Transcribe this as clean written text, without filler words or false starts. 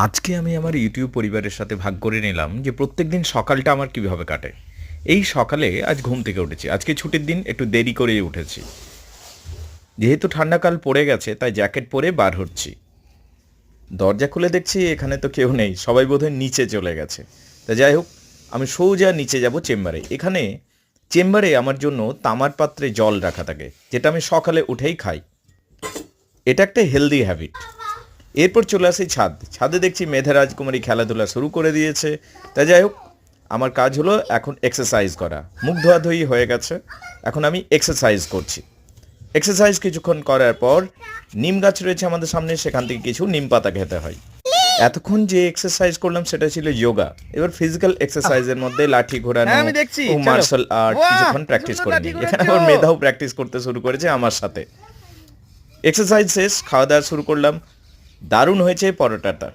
আজকে আমি আমার ইউটিউব পরিবারের সাথে ভাগ করে নিলাম যে প্রত্যেকদিন সকালটা আমার কীভাবে কাটে। এই সকালে আজ ঘুম থেকে উঠেছি, আজকে ছুটির দিন, একটু দেরি করেই উঠেছি। যেহেতু ঠান্ডাকাল পড়ে গেছে তাই জ্যাকেট পরে বার হচ্ছি। দরজা খুলে দেখছি এখানে তো কেউ নেই, সবাই বোধহয় নিচে চলে গেছে। তা যাই হোক, আমি সোজা নিচে যাব চেম্বারে। এখানে চেম্বারে আমার জন্য তামার পাত্রে জল রাখা থাকে, যেটা আমি সকালে উঠেই খাই। এটা একটা হেলদি হ্যাবিট। এরপর চলে আসি ছাদে দেখছি মেধা রাজকুমারী খেলাধুলা শুরু করে দিয়েছে। তা যাই হোক, আমার কাজ হলো এখন এক্সারসাইজ করা। মুখ ধোয়াধুয়ি হয়ে গেছে, এখন আমি এক্সারসাইজ করছি। এক্সারসাইজ কিছুক্ষণ করার পর নিম গাছ রয়েছে আমাদের সামনে, সেখান থেকে কিছু নিম পাতা খেতে হয়। এতক্ষণ যে এক্সারসাইজ করলাম সেটা ছিল যোগা। এবার ফিজিক্যাল এক্সারসাইজের মধ্যে লাঠি ঘোরানো হ্যাঁ, আমি দেখছি, ও চলো। মার্শাল আর্ট বাহ, কিছুক্ষণ কি প্র্যাকটিস সুন্দর করে লাঠি নিই। ঘোরাচ্ছ। এখানে আবার মেধাও প্র্যাকটিস করতে শুরু করেছে আমার সাথে। এক্সারসাইজ শেষ, খাওয়া দাওয়া শুরু করলাম। দারুণ হয়েছে পরোটাটা।